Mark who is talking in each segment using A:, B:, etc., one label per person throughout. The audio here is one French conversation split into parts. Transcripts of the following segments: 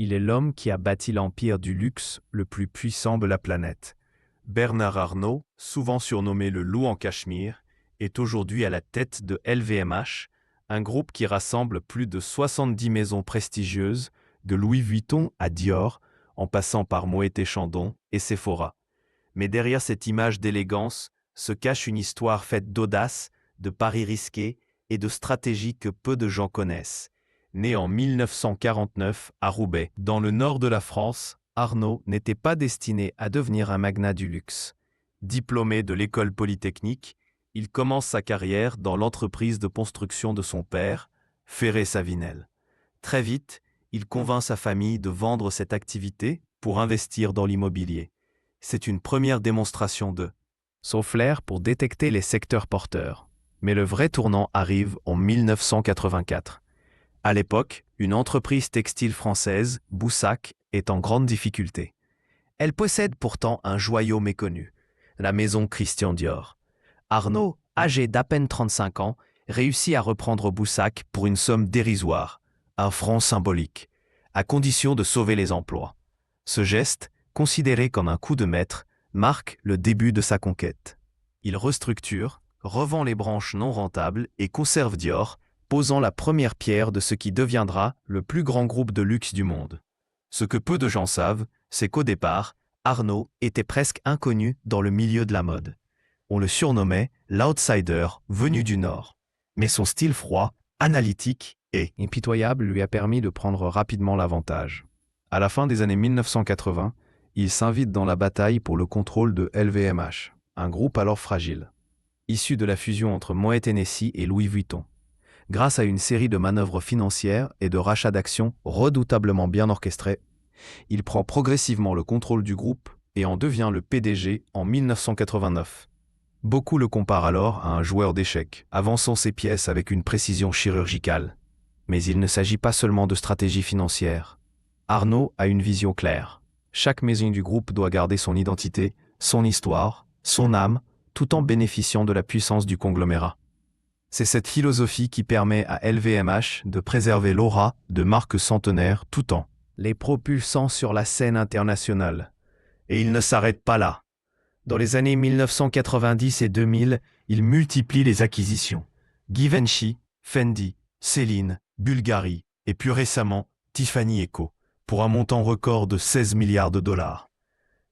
A: Il est l'homme qui a bâti l'empire du luxe le plus puissant de la planète. Bernard Arnault, souvent surnommé le loup en Cachemire, est aujourd'hui à la tête de LVMH, un groupe qui rassemble plus de 70 maisons prestigieuses, de Louis Vuitton à Dior, en passant par Moët & Chandon et Sephora. Mais derrière cette image d'élégance se cache une histoire faite d'audace, de paris risqués et de stratégies que peu de gens connaissent. Né en 1949 à Roubaix, dans le nord de la France, Arnault n'était pas destiné à devenir un magnat du luxe. Diplômé de l'école polytechnique, il commence sa carrière dans l'entreprise de construction de son père, Ferré-Savinel. Très vite, il convainc sa famille de vendre cette activité pour investir dans l'immobilier. C'est une première démonstration de son flair pour détecter les secteurs porteurs. Mais le vrai tournant arrive en 1984. À l'époque, une entreprise textile française, Boussac, est en grande difficulté. Elle possède pourtant un joyau méconnu, la maison Christian Dior. Arnault, âgé d'à peine 35 ans, réussit à reprendre Boussac pour une somme dérisoire, un franc symbolique, à condition de sauver les emplois. Ce geste, considéré comme un coup de maître, marque le début de sa conquête. Il restructure, revend les branches non rentables et conserve Dior, posant la première pierre de ce qui deviendra le plus grand groupe de luxe du monde. Ce que peu de gens savent, c'est qu'au départ, Arnault était presque inconnu dans le milieu de la mode. On le surnommait l'outsider venu du Nord. Mais son style froid, analytique et impitoyable lui a permis de prendre rapidement l'avantage. À la fin des années 1980, il s'invite dans la bataille pour le contrôle de LVMH, un groupe alors fragile, issu de la fusion entre Moët & Hennessy et Louis Vuitton. Grâce à une série de manœuvres financières et de rachats d'actions redoutablement bien orchestrés, il prend progressivement le contrôle du groupe et en devient le PDG en 1989. Beaucoup le comparent alors à un joueur d'échecs, avançant ses pièces avec une précision chirurgicale. Mais il ne s'agit pas seulement de stratégie financière. Arnault a une vision claire. Chaque maison du groupe doit garder son identité, son histoire, son âme, tout en bénéficiant de la puissance du conglomérat. C'est cette philosophie qui permet à LVMH de préserver l'aura de marques centenaires tout en les propulsant sur la scène internationale. Et il ne s'arrête pas là. Dans les années 1990 et 2000, il multiplie les acquisitions. Givenchy, Fendi, Celine, Bulgari et plus récemment Tiffany & Co. pour un montant record de 16 milliards de dollars.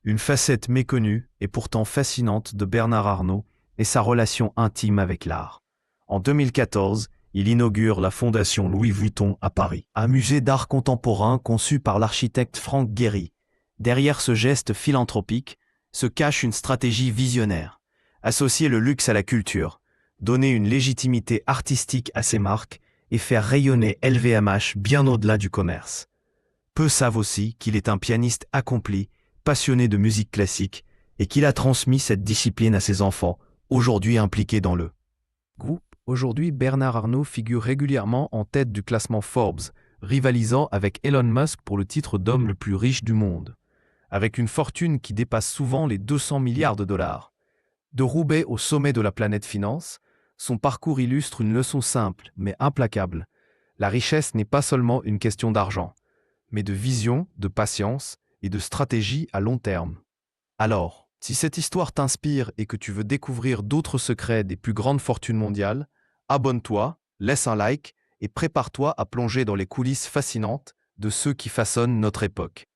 A: Une facette méconnue et pourtant fascinante de Bernard Arnault est sa relation intime avec l'art. En 2014, il inaugure la Fondation Louis Vuitton à Paris, un musée d'art contemporain conçu par l'architecte Frank Gehry. Derrière ce geste philanthropique se cache une stratégie visionnaire. Associer le luxe à la culture, donner une légitimité artistique à ses marques et faire rayonner LVMH bien au-delà du commerce. Peu savent aussi qu'il est un pianiste accompli, passionné de musique classique et qu'il a transmis cette discipline à ses enfants, aujourd'hui impliqués dans le groupe. Aujourd'hui, Bernard Arnault figure régulièrement en tête du classement Forbes, rivalisant avec Elon Musk pour le titre d'homme le plus riche du monde. Avec une fortune qui dépasse souvent les 200 milliards de dollars. De Roubaix au sommet de la planète finance, son parcours illustre une leçon simple mais implacable. La richesse n'est pas seulement une question d'argent, mais de vision, de patience et de stratégie à long terme. Alors, si cette histoire t'inspire et que tu veux découvrir d'autres secrets des plus grandes fortunes mondiales, abonne-toi, laisse un like et prépare-toi à plonger dans les coulisses fascinantes de ceux qui façonnent notre époque.